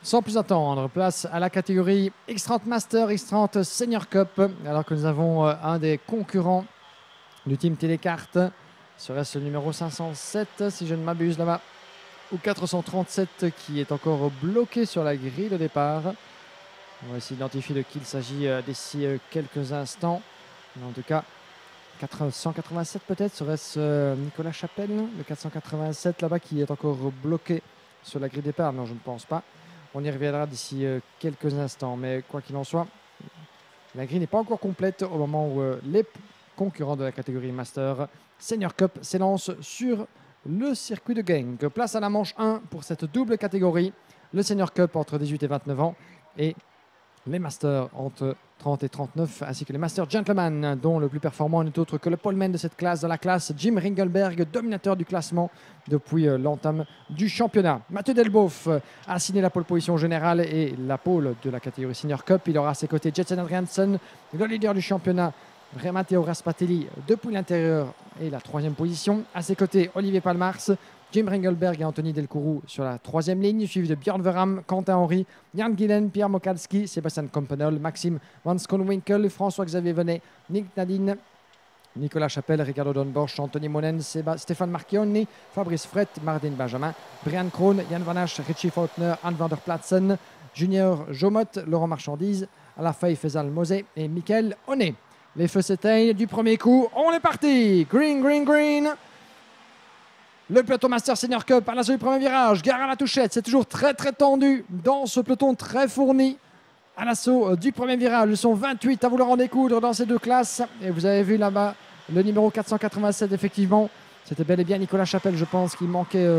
Sans plus attendre, place à la catégorie X30 Master, X30 Senior Cup, alors que nous avons un des concurrents du team Télécarte. Serait-ce le numéro 507, si je ne m'abuse là-bas, ou 437 qui est encore bloqué sur la grille de départ. On va essayer d'identifier de qui il s'agit d'ici quelques instants. Mais en tout cas, 487 peut-être, serait-ce Nicolas Chapelle, le 487 là-bas qui est encore bloqué sur la grille de départ? Non, je ne pense pas. On y reviendra d'ici quelques instants. Mais quoi qu'il en soit, la grille n'est pas encore complète au moment où les concurrents de la catégorie Master Senior Cup s'élancent sur le circuit de Genk. Place à la manche 1 pour cette double catégorie. Le Senior Cup entre 18 et 29 ans et les Masters entre 30 et 39, ainsi que les Masters Gentlemen, dont le plus performant n'est autre que le poleman de cette classe, dans la classe Jim Ringelberg, dominateur du classement depuis l'entame du championnat. Mathieu Delboeuf a signé la pole position générale et la pole de la catégorie Senior Cup. Il aura à ses côtés Jetson Adriansen, le leader du championnat, Matteo Raspatelli depuis l'intérieur et la 3e position. À ses côtés, Olivier Palmars, Jim Ringelberg et Anthony Delcourou sur la 3e ligne, suivi de Björn Verham, Quentin Henry, Jan Gillen, Pierre Mokalski, Sébastien Kompenol, Maxime Van Skonwinkel, François-Xavier Venet, Nick Nadine, Nicolas Chapelle, Ricardo Donbosch, Anthony Monen, Stéphane Marchionni, Fabrice Fret, Mardin Benjamin, Brian Krohn, Jan Van Asch, Richie Faulkner, Anne van der Platsen, Junior Jomot, Laurent Marchandise, Alafay Faisal Mosé et Michael Honnet. Les feux s'éteignent du premier coup. On est parti. Green, green, green. Le peloton Master Senior Cup à l'assaut du premier virage. Gare à la touchette. C'est toujours très, très tendu dans ce peloton très fourni. À l'assaut du premier virage. Ils sont 28 à vouloir en découdre dans ces deux classes. Et vous avez vu là-bas le numéro 487, effectivement. C'était bel et bien Nicolas Chapelle, je pense, qui manquait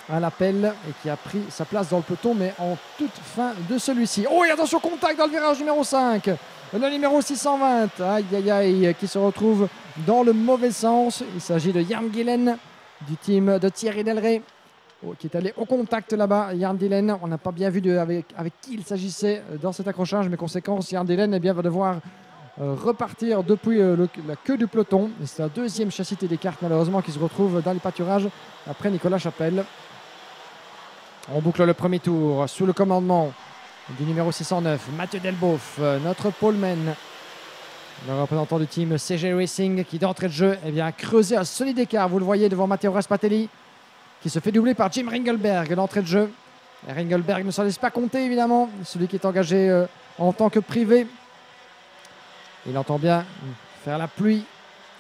à l'appel et qui a pris sa place dans le peloton, mais en toute fin de celui-ci. Oh, et attention, contact dans le virage numéro 5. Le numéro 620, aïe aïe aïe, qui se retrouve dans le mauvais sens. Il s'agit de Jan Gillen du team de Thierry Delray qui est allé au contact là-bas. Jan Gillen, on n'a pas bien vu avec qui il s'agissait dans cet accrochage, mais conséquence, Jan Gillen va devoir repartir depuis la queue du peloton. C'est la 2e châssis Télécarte malheureusement qui se retrouve dans les pâturages après Nicolas Chapelle. On boucle le premier tour sous le commandement du numéro 609, Mathieu Delboeuf, notre poleman, le représentant du team CG Racing, qui d'entrée de jeu a creusé un solide écart. Vous le voyez devant Matteo Raspatelli, qui se fait doubler par Jim Ringelberg d'entrée de jeu. Et Ringelberg ne s'en laisse pas compter, évidemment, celui qui est engagé en tant que privé. Il entend bien faire la pluie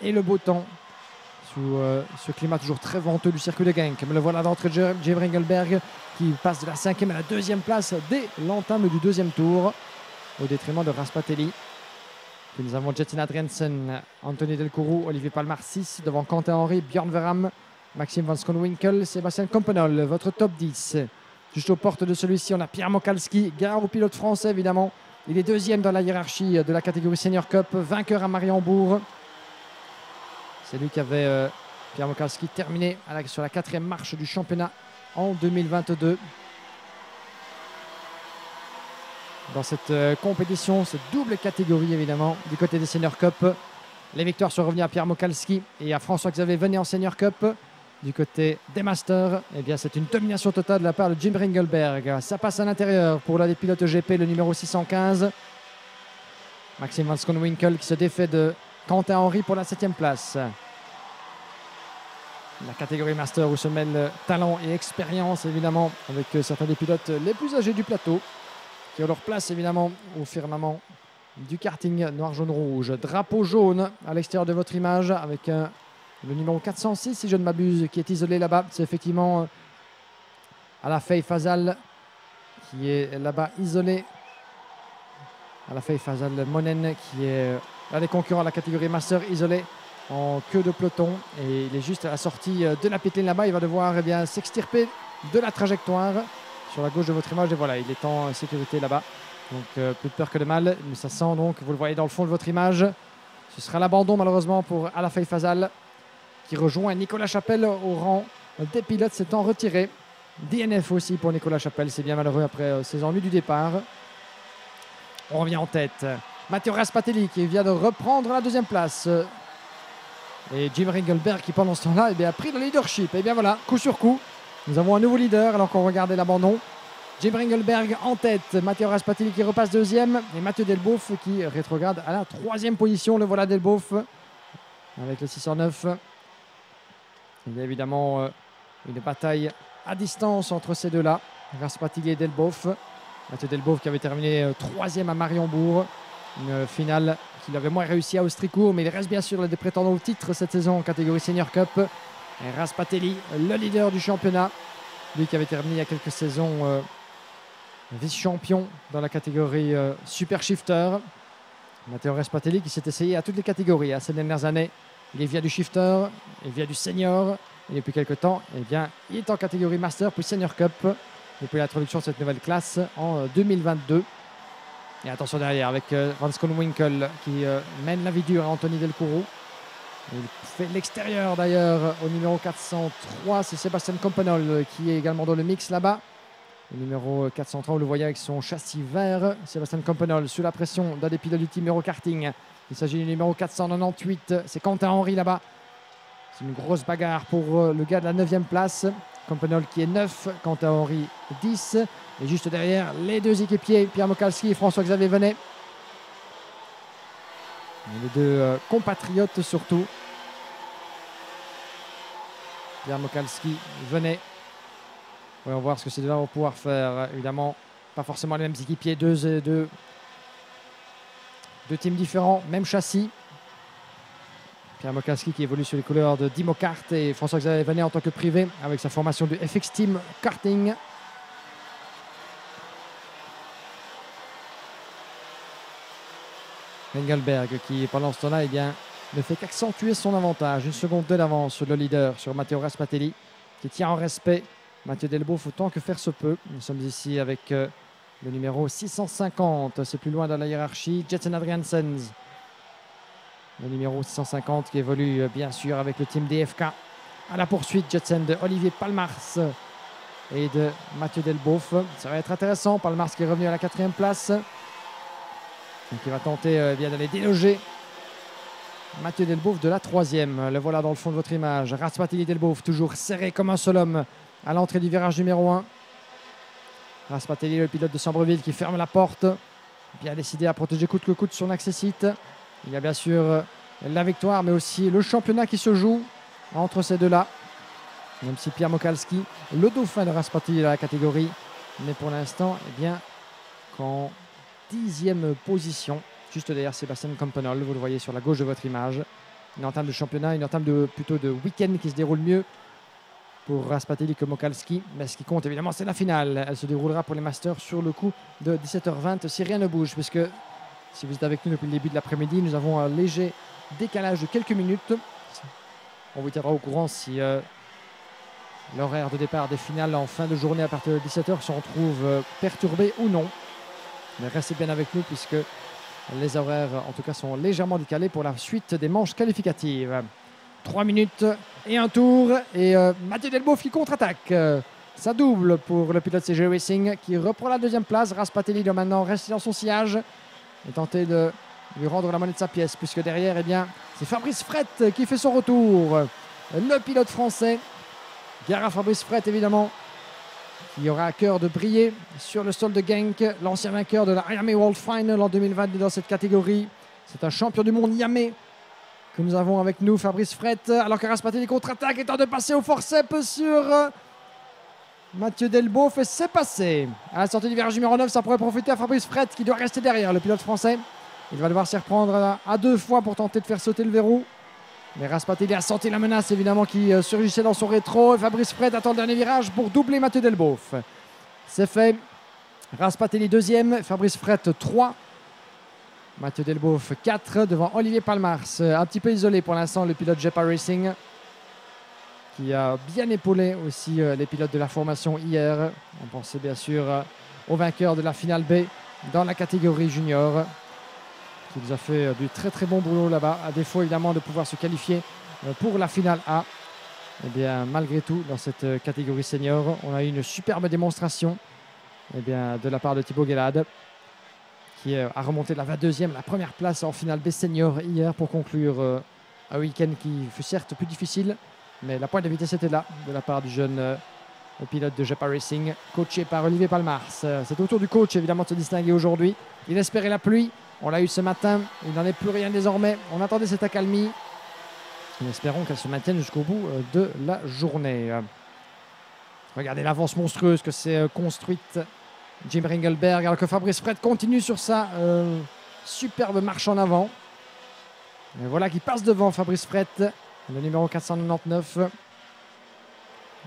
et le beau temps sous ce climat toujours très venteux du circuit de Genk. Mais le voilà d'entrée de jeu, Jim Ringelberg, qui passe de la 5e à la 2e place dès l'entame du 2e tour, au détriment de Raspatelli. Puis nous avons Jetson Adriansen, Anthony Delcourou, Olivier Palmar 6, devant Quentin Henry, Björn Verham, Maxime Van Skonwinkel, Sébastien Kompenol, votre top 10. Juste aux portes de celui-ci, on a Pierre Mokalski, gare au pilote français évidemment. Il est 2e dans la hiérarchie de la catégorie Senior Cup, vainqueur à Mariembourg. C'est lui qui avait, Pierre Mokalski, terminé sur la 4e marche du championnat en 2022. Dans cette compétition, cette double catégorie évidemment, du côté des Senior Cup, les victoires sont revenues à Pierre Mokalski et à François-Xavier Venet en Senior Cup. Du côté des Masters, c'est une domination totale de la part de Jim Ringelberg. Ça passe à l'intérieur pour l'un des pilotes GP, le numéro 615. Maxime Van Skonwinkel qui se défait de Quentin Henry pour la 7e place. La catégorie Master où se mêlent talent et expérience évidemment avec certains des pilotes les plus âgés du plateau qui ont leur place évidemment au firmament du karting noir, jaune, rouge. Drapeau jaune à l'extérieur de votre image avec le numéro 406 si je ne m'abuse qui est isolé là-bas. C'est effectivement Alafay Faisal qui est là-bas isolé. Alafay Faisal Monen qui est l'un des concurrents à la catégorie Master isolé en queue de peloton et il est juste à la sortie de la pit lane là-bas. Il va devoir s'extirper de la trajectoire sur la gauche de votre image et voilà, il est en sécurité là-bas, donc plus de peur que de mal, mais ça sent donc, vous le voyez dans le fond de votre image, ce sera l'abandon malheureusement pour Alafay Faisal qui rejoint Nicolas Chapelle au rang des pilotes s'étant retiré. DNF aussi pour Nicolas Chapelle, c'est bien malheureux après ses ennuis du départ. On revient en tête, Matteo Raspatelli qui vient de reprendre la 2e place. Et Jim Ringelberg qui pendant ce temps-là a pris le leadership. Et bien voilà, coup sur coup, nous avons un nouveau leader alors qu'on regardait l'abandon. Jim Ringelberg en tête, Matteo Raspatelli qui repasse deuxième et Mathieu Delboeuf qui rétrograde à la troisième position. Le voilà Delboeuf avec le 609. Il y a évidemment une bataille à distance entre ces deux-là, Raspatelli et Delboeuf. Mathieu Delboeuf qui avait terminé troisième à Mariembourg, une finale qu'il avait moins réussi à Austricourt, mais il reste bien sûr l'un des prétendants au titre cette saison en catégorie Senior Cup. Et Raspatelli, le leader du championnat, lui qui avait terminé il y a quelques saisons vice-champion dans la catégorie Super Shifter. Matteo Raspatelli qui s'est essayé à toutes les catégories ces dernières années. Il vient du Shifter, il vient du Senior, et depuis quelques temps, il est en catégorie Master puis Senior Cup depuis l'introduction de cette nouvelle classe en 2022. Et attention derrière avec Van Schoonwinkel qui mène la vie dure à Anthony Delcourou. Il fait l'extérieur d'ailleurs au numéro 403, c'est Sébastien Campanol qui est également dans le mix là-bas. Le numéro 403, vous le voyez avec son châssis vert, Sébastien Campanol sous la pression d'un des pilotes du team Eurokarting. Il s'agit du numéro 498, c'est Quentin Henry là-bas. C'est une grosse bagarre pour le gars de la 9e place. Campanol qui est 9, Quentin Henry 10. Et juste derrière, les deux équipiers, Pierre Mokalski et François-Xavier Venet. Les deux compatriotes surtout. Pierre Mokalski, Venet. Voyons voir ce que ces deux-là vont pouvoir faire. Évidemment, pas forcément les mêmes équipiers, deux teams différents, même châssis. Pierre Mokalski qui évolue sur les couleurs de Dimo Kart et François-Xavier Venet en tant que privé avec sa formation du FX Team Karting. Engelberg qui pendant ce temps-là ne fait qu'accentuer son avantage. Une seconde d'avance sur le leader, sur Matteo Raspatelli qui tient en respect Mathieu Delboeuf autant que faire se peut. Nous sommes ici avec le numéro 650, c'est plus loin dans la hiérarchie, Jetson Adriansens. Le numéro 650 qui évolue bien sûr avec le team DFK. À la poursuite, Jetson de Olivier Palmars et de Mathieu Delboeuf. Ça va être intéressant. Palmars qui est revenu à la 4e place. Donc il va tenter d'aller déloger Mathieu Delboeuf de la 3e. Le voilà dans le fond de votre image. Raspatelli Delboeuf toujours serré comme un seul homme à l'entrée du virage numéro 1. Raspatelli, le pilote de Sambreville qui ferme la porte. Bien décidé à protéger coûte que coûte son accessite. Il y a bien sûr la victoire, mais aussi le championnat qui se joue entre ces deux-là. Même si Pierre Mokalski, le dauphin de Raspatelli dans la catégorie, mais pour l'instant, qu'en 10e position, juste derrière Sébastien Campanol. Vous le voyez sur la gauche de votre image. Une entame de championnat, une entame plutôt de week-end qui se déroule mieux pour Raspatelli que Mokalski. Mais ce qui compte évidemment, c'est la finale. Elle se déroulera pour les Masters sur le coup de 17h20 si rien ne bouge, puisque si vous êtes avec nous depuis le début de l'après-midi, nous avons un léger décalage de quelques minutes. On vous tiendra au courant si l'horaire de départ des finales en fin de journée à partir de 17h se retrouve perturbé ou non. Mais restez bien avec nous puisque les horaires en tout cas sont légèrement décalés pour la suite des manches qualificatives. 3 minutes et un tour et Mathieu Delboeuf qui contre-attaque. Ça double pour le pilote CG Racing qui reprend la 2e place. Raspatelli doit maintenant rester dans son sillage et tenter de lui rendre la monnaie de sa pièce puisque derrière c'est Fabrice Frette qui fait son retour. Le pilote français, gare à Fabrice Frette évidemment, qui aura à cœur de briller sur le sol de Genk, l'ancien vainqueur de la Yamé World Final en 2022 dans cette catégorie. C'est un champion du monde Yamé que nous avons avec nous, Fabrice Frette, alors que Raspatelli contre-attaque et tente de passer au forceps sur Mathieu Delboeuf et c'est passé. À la sortie du virage numéro 9, ça pourrait profiter à Fabrice Frette qui doit rester derrière le pilote français. Il va devoir s'y reprendre à 2 fois pour tenter de faire sauter le verrou. Mais Raspatelli a senti la menace évidemment qui surgissait dans son rétro. Et Fabrice Frette attend le dernier virage pour doubler Mathieu Delboeuf. C'est fait. Raspatelli 2e, Fabrice Frette 3. Mathieu Delboeuf 4 devant Olivier Palmars. Un petit peu isolé pour l'instant le pilote Jepa Racing qui a bien épaulé aussi les pilotes de la formation hier. On pensait bien sûr au vainqueur de la finale B dans la catégorie junior, qui nous a fait du très très bon boulot là-bas, à défaut évidemment de pouvoir se qualifier pour la finale A. Et bien malgré tout, dans cette catégorie senior, on a eu une superbe démonstration de la part de Thibaut Guélade, qui a remonté de la 22e, la première place en finale B senior hier pour conclure un week-end qui fut certes plus difficile, mais la pointe de vitesse était là de la part du jeune le pilote de Japa Racing, coaché par Olivier Palmars. C'est au tour du coach évidemment de se distinguer aujourd'hui. Il espérait la pluie, on l'a eu ce matin, il n'en est plus rien désormais. On attendait cette accalmie. Nous espérons qu'elle se maintienne jusqu'au bout de la journée. Regardez l'avance monstrueuse que s'est construite Jim Ringelberg, alors que Fabrice Fred continue sur sa superbe marche en avant. Et voilà qui passe devant Fabrice Fred, le numéro 499.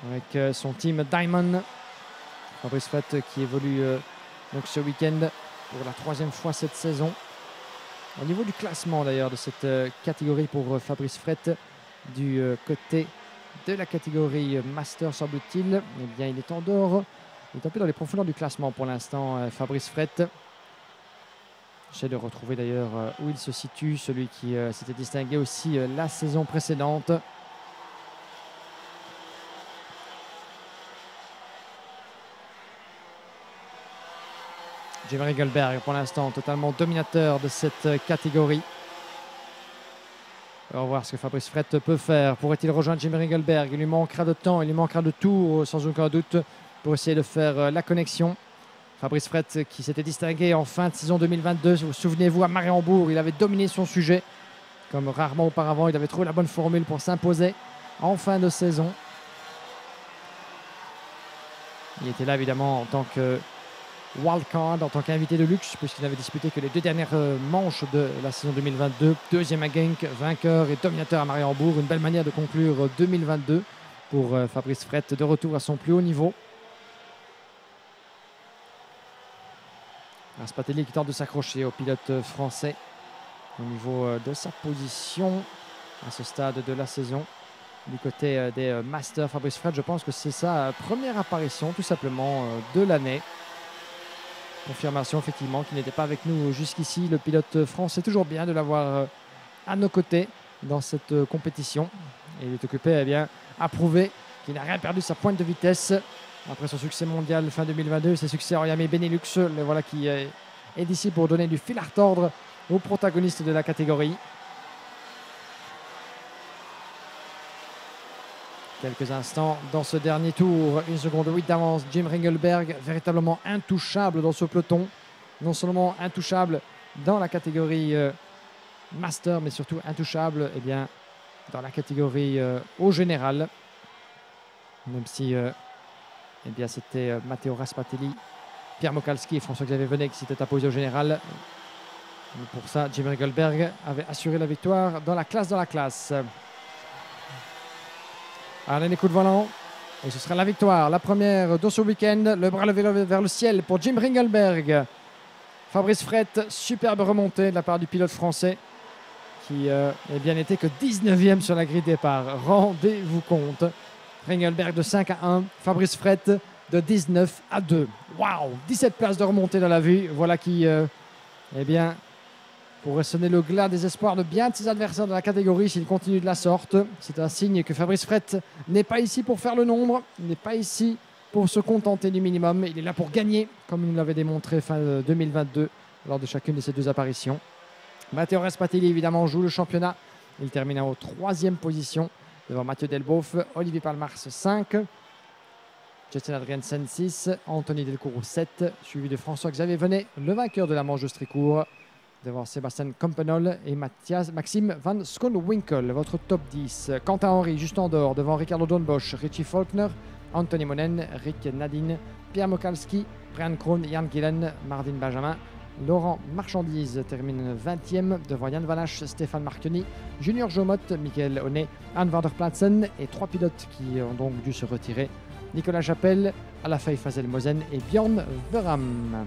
Avec son team Diamond. Fabrice Fred qui évolue donc ce week-end pour la 3e fois cette saison. Au niveau du classement d'ailleurs de cette catégorie pour Fabrice Fred, du côté de la catégorie Master semble-t-il, eh bien il est en dehors. Il est un peu dans les profondeurs du classement pour l'instant, Fabrice Fred. J'essaie de retrouver d'ailleurs où il se situe, celui qui s'était distingué aussi la saison précédente. Jim Ringelberg pour l'instant totalement dominateur de cette catégorie. On va voir ce que Fabrice Fred peut faire. Pourrait-il rejoindre Jim Ringelberg? Il lui manquera de temps, il lui manquera de tours sans aucun doute pour essayer de faire la connexion. Fabrice Fred qui s'était distingué en fin de saison 2022. Vous souvenez-vous, à Mariembourg, il avait dominé son sujet. Comme rarement auparavant, il avait trouvé la bonne formule pour s'imposer en fin de saison. Il était là évidemment en tant que wildcard, en tant qu'invité de luxe, puisqu'il n'avait disputé que les 2 dernières manches de la saison 2022. Deuxième à Genk, vainqueur et dominateur à Mariembourg. Une belle manière de conclure 2022 pour Fabrice Fred, de retour à son plus haut niveau. Raspatelli qui tente de s'accrocher au pilote français au niveau de sa position à ce stade de la saison. Du côté des Masters, Fabrice Fred, je pense que c'est sa première apparition tout simplement de l'année. Confirmation effectivement qu'il n'était pas avec nous jusqu'ici. Le pilote français, toujours bien de l'avoir à nos côtés dans cette compétition. Et il est occupé à prouver qu'il n'a rien perdu de sa pointe de vitesse après son succès mondial fin 2022, ses succès en Miami Benelux. Le voilà qui est ici pour donner du fil à retordre aux protagonistes de la catégorie. Quelques instants dans ce dernier tour, 1 seconde 8 d'avance. Jim Ringelberg, véritablement intouchable dans ce peloton. Non seulement intouchable dans la catégorie Master, mais surtout intouchable dans la catégorie au général. Même si c'était Matteo Raspatelli, Pierre Mokalski et François-Xavier Venet qui s'étaient apposés au général. Et pour ça, Jim Ringelberg avait assuré la victoire dans la classe. Allez, les coups de volant. Et ce sera la victoire, la première de ce week-end. Le bras levé vers le ciel pour Jim Ringelberg. Fabrice Fred, superbe remontée de la part du pilote français qui n'était que 19e sur la grille de départ. Rendez-vous compte. Ringelberg de 5 à 1, Fabrice Fred de 19 à 2. Waouh, 17 places de remontée dans la vue. Voilà qui pourrait sonner le glas des espoirs de bien de ses adversaires dans la catégorie s'il continue de la sorte. C'est un signe que Fabrice Fred n'est pas ici pour faire le nombre, il n'est pas ici pour se contenter du minimum. Il est là pour gagner, comme il nous l'avait démontré fin 2022 lors de chacune de ses 2 apparitions. Matteo Raspatelli évidemment joue le championnat. Il termine en 3e position devant Mathieu Delboeuf, Olivier Palmars 5, Justin Adriensen 6, Anthony Delcourt 7, suivi de François-Xavier Venet, le vainqueur de la manche de Stricourt, devant Sébastien Campenol et Maxime Van Schoonwinkel. Votre top 10. Quentin Henry, juste en dehors, devant Ricardo Doornbos, Richie Faulkner, Anthony Monen, Rick Nadine, Pierre Mokalski, Brian Krohn, Jan Gillen, Mardin Benjamin. Laurent Marchandise termine 20e devant Yann Vanache, Stéphane Marchioni, Junior Jomot, Michael Honnet, Anne van der Platsen et 3 pilotes qui ont donc dû se retirer. Nicolas Chapelle, Alafay Fazel Mosen et Bjorn Veram.